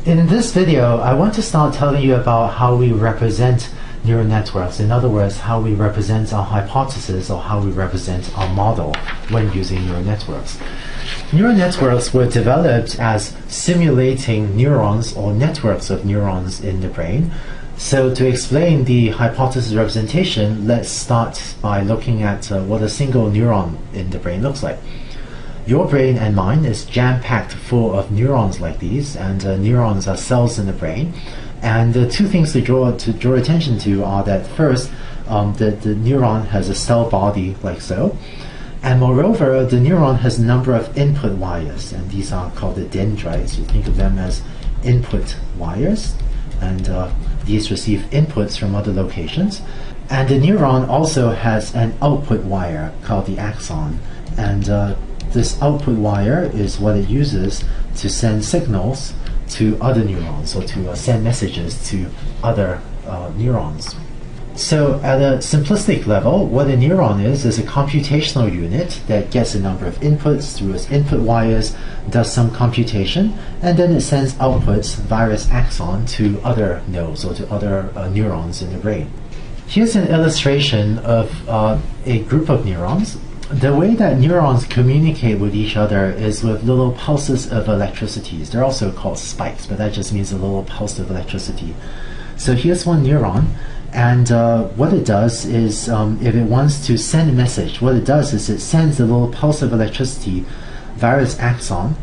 In this video, I want to start telling you about how we represent neural networks. In other words, how we represent our hypothesis or how we represent our model when using neural networks. Neural networks were developed as simulating neurons or networks of neurons in the brain. So to explain the hypothesis representation, let's start by looking at what a single neuron in the brain looks like. Your brain and mine is jam-packed full of neurons like these, and neurons are cells in the brain. And the two things to draw attention to are that first, the neuron has a cell body like so, and moreover, the neuron has a number of input wires, and these are called the dendrites. You think of them as input wires, and these receive inputs from other locations. And the neuron also has an output wire called the axon, and this output wire is what it uses to send signals to other neurons, or to send messages to other neurons. So at a simplistic level, what a neuron is a computational unit that gets a number of inputs through its input wires, does some computation, and then it sends outputs via its axon to other nodes or to other neurons in the brain. Here's an illustration of a group of neurons. The way that neurons communicate with each other is with little pulses of electricities. They're also called spikes, but that just means a little pulse of electricity. So here's one neuron, and what it does is, if it wants to send a message, what it does is it sends a little pulse of electricity via its axon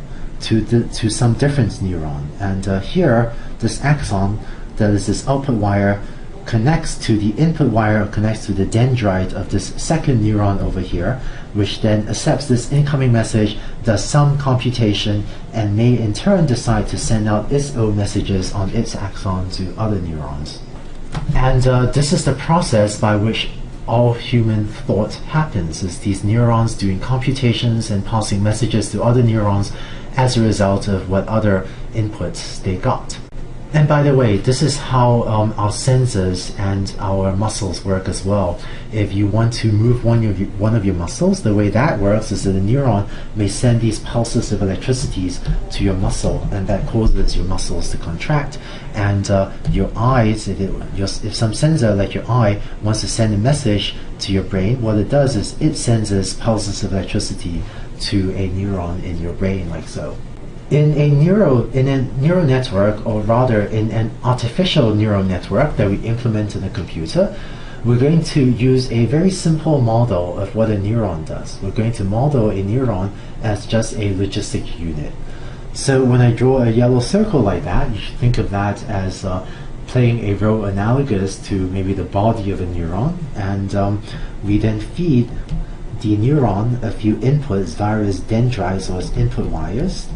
to some different neuron. And here, this axon, that is this output wire, connects to the input wire, connects to the dendrite of this second neuron over here, which then accepts this incoming message, does some computation, and may in turn decide to send out its own messages on its axon to other neurons. And this is the process by which all human thought happens, is these neurons doing computations and passing messages to other neurons as a result of what other inputs they got. And by the way, this is how our senses and our muscles work as well. If you want to move one of your muscles, the way that works is that the neuron may send these pulses of electricities to your muscle, and that causes your muscles to contract. And your eyes, if some sensor like your eye wants to send a message to your brain, what it does is it sends these pulses of electricity to a neuron in your brain, like so. In a neural network, or rather in an artificial neural network that we implement in a computer, we're going to use a very simple model of what a neuron does. We're going to model a neuron as just a logistic unit. So when I draw a yellow circle like that, you should think of that as playing a role analogous to maybe the body of a neuron, and we then feed the neuron a few inputs via its dendrites or its input wires.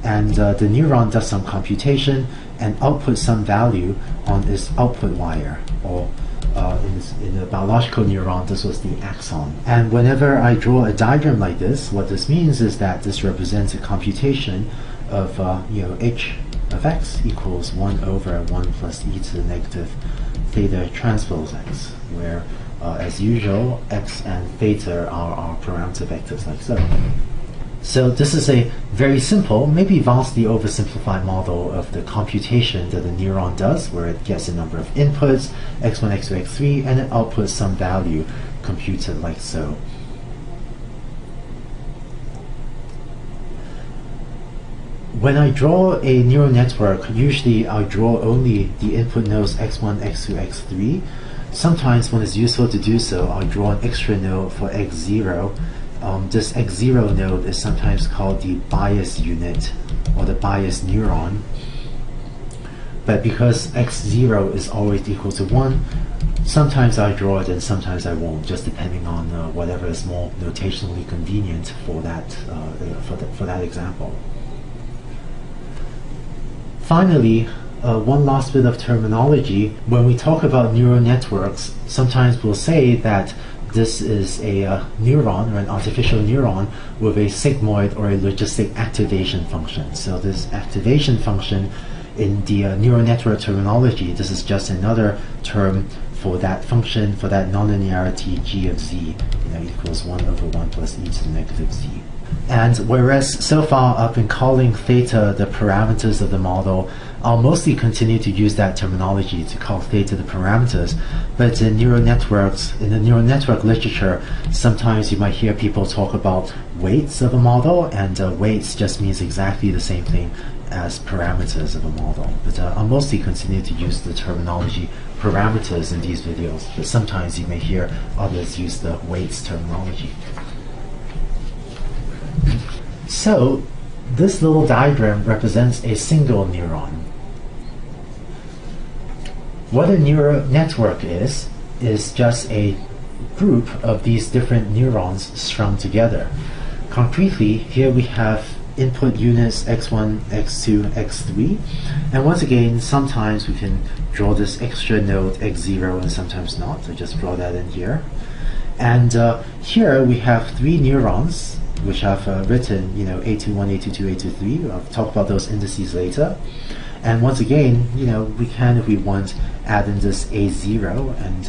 And the neuron does some computation and outputs some value on its output wire, or in the biological neuron, this was the axon. And whenever I draw a diagram like this, what this means is that this represents a computation of h of x equals 1 over 1 plus e to the negative theta transpose x, where as usual, x and theta are our parameter vectors, like so. So this is a very simple, maybe vastly oversimplified model of the computation that the neuron does, where it gets a number of inputs, x1, x2, x3, and it outputs some value computed like so. When I draw a neural network, usually I draw only the input nodes x1, x2, x3. Sometimes when it's useful to do so, I draw an extra node for x0. This x0 node is sometimes called the bias unit, or the bias neuron. But because x0 is always equal to 1, sometimes I draw it and sometimes I won't, just depending on whatever is more notationally convenient for that, for that example. Finally, one last bit of terminology. When we talk about neural networks, sometimes we'll say that this is a neuron, or an artificial neuron, with a sigmoid or a logistic activation function. So this activation function in the neural network terminology, this is just another term for that function, for that nonlinearity g of z, equals 1 over 1 plus e to the negative z. And whereas so far I've been calling theta the parameters of the model, I'll mostly continue to use that terminology to call theta the parameters. But in neural networks, in the neural network literature, sometimes you might hear people talk about weights of a model, and weights just means exactly the same thing as parameters of a model. But I'll mostly continue to use the terminology parameters in these videos, but sometimes you may hear others use the weights terminology. So this little diagram represents a single neuron. What a neural network is just a group of these different neurons strung together. Concretely, here we have input units x1, x2, x3, and once again, sometimes we can draw this extra node x0 and sometimes not, so just draw that in here. And here we have three neurons which I've written, A21, A22, A23. I'll talk about those indices later. And once again, we can, if we want, add in this A0 and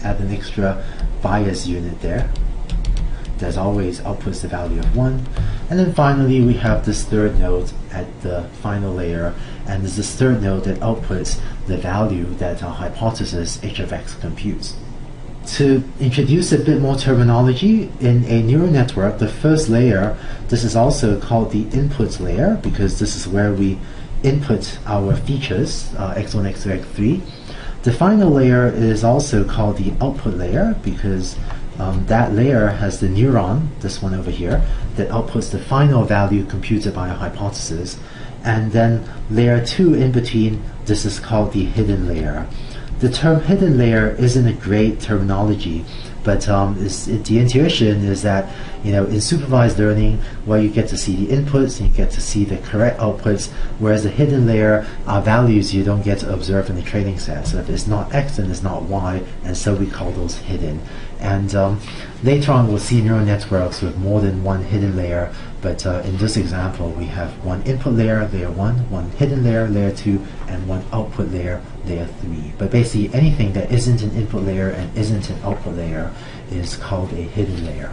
add an extra bias unit there. That always outputs the value of 1. And then finally, we have this third node at the final layer, and there's this third node that outputs the value that our hypothesis h of x computes. To introduce a bit more terminology, in a neural network, the first layer, this is also called the input layer because this is where we input our features, x1, x2, x3. The final layer is also called the output layer because that layer has the neuron, this one over here, that outputs the final value computed by a hypothesis. And then layer 2 in between, this is called the hidden layer. The term hidden layer isn't a great terminology, but the intuition is that in supervised learning, where you get to see the inputs and you get to see the correct outputs, whereas the hidden layer are values you don't get to observe in the training set. So if it's not x, then it's not y, and so we call those hidden. And later on, we'll see neural networks with more than one hidden layer. But in this example, we have one input layer, layer 1, one hidden layer, layer 2, and one output layer, layer 3. But basically, anything that isn't an input layer and isn't an output layer is called a hidden layer.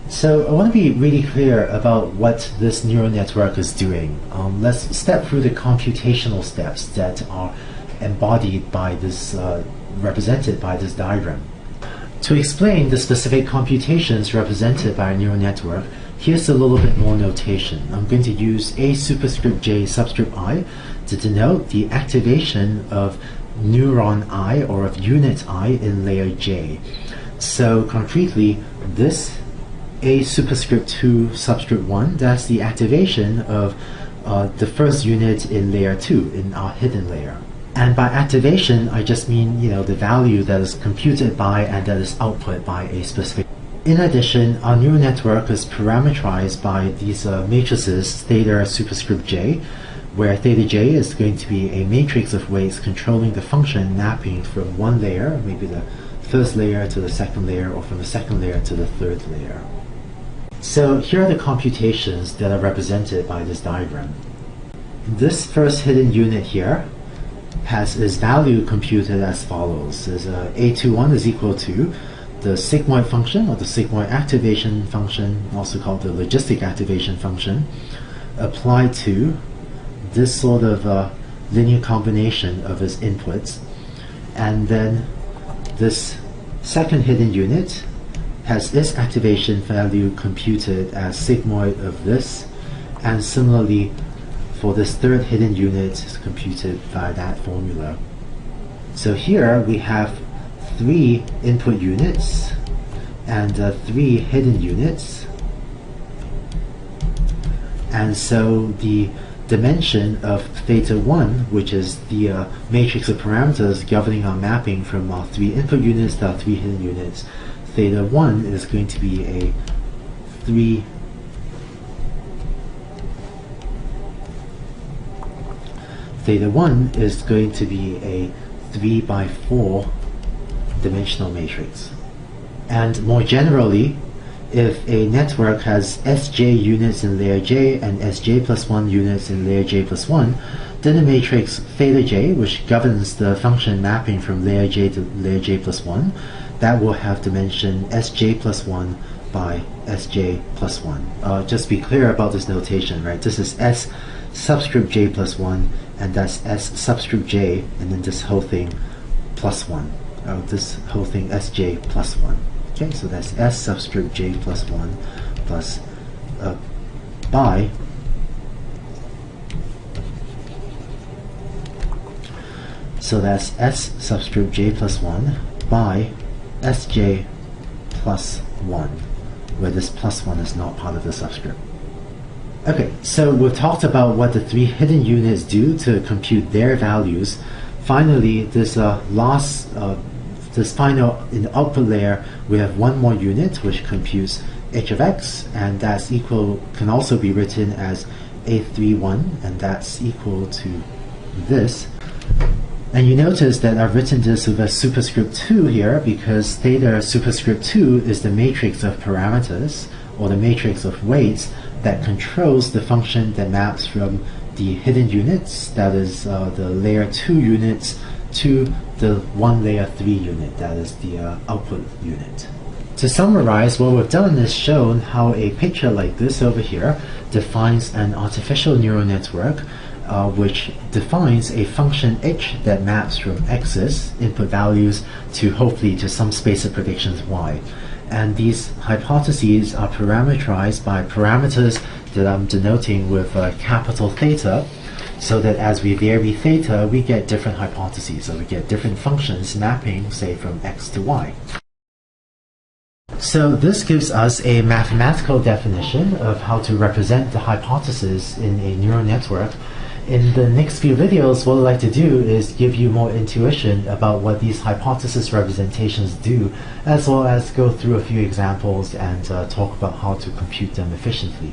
So I want to be really clear about what this neural network is doing. Let's step through the computational steps that are embodied by this, represented by this diagram. To explain the specific computations represented by a neural network, here's a little bit more notation. I'm going to use A superscript J subscript I to denote the activation of neuron I or of unit I in layer J. So concretely, this A superscript 2 subscript 1, that's the activation of the first unit in layer 2, in our hidden layer. And by activation, I just mean, the value that is computed by and that is output by a specific. In addition, our neural network is parameterized by these matrices theta superscript j, where theta j is going to be a matrix of weights controlling the function mapping from one layer, maybe the first layer to the second layer, or from the second layer to the third layer. So here are the computations that are represented by this diagram. This first hidden unit here has its value computed as follows. There's A21 is equal to the sigmoid function, or the sigmoid activation function, also called the logistic activation function, applied to this sort of linear combination of its inputs. And then this second hidden unit has its activation value computed as sigmoid of this, and similarly for this third hidden unit is computed by that formula. So here we have 3 input units and 3 hidden units, and so the dimension of theta 1, which is the matrix of parameters governing our mapping from our 3 input units to our 3 hidden units, theta 1 is going to be a 3 Theta 1 is going to be a 3 by 4 dimensional matrix. And more generally, if a network has Sj units in layer J and Sj plus 1 units in layer J plus 1, then the matrix theta j, which governs the function mapping from layer J to layer J plus 1, that will have dimension Sj plus 1 by Sj plus 1. Just be clear about this notation, right? This is S subscript j plus 1, and that's S subscript j, and then this whole thing plus 1. This whole thing Sj plus 1. Okay, so that's S subscript j plus 1 plus by so that's S subscript j plus 1 by Sj plus 1, where this plus 1 is not part of the subscript. Okay, so we've talked about what the three hidden units do to compute their values. Finally, this final, in the output layer, we have one more unit which computes h of x, and that's equal, can also be written as A31, and that's equal to this. And you notice that I've written this with a superscript 2 here, because theta superscript 2 is the matrix of parameters, or the matrix of weights, that controls the function that maps from the hidden units, that is the layer 2 units, to the one layer 3 unit, that is the output unit. To summarize, what we've done is shown how a picture like this over here defines an artificial neural network which defines a function h that maps from x's input values to hopefully to some space of predictions y. And these hypotheses are parameterized by parameters that I'm denoting with capital theta, so that as we vary theta, we get different hypotheses, so we get different functions mapping, say, from x to y. So this gives us a mathematical definition of how to represent the hypothesis in a neural network. In the next few videos, what I'd like to do is give you more intuition about what these hypothesis representations do, as well as go through a few examples and talk about how to compute them efficiently.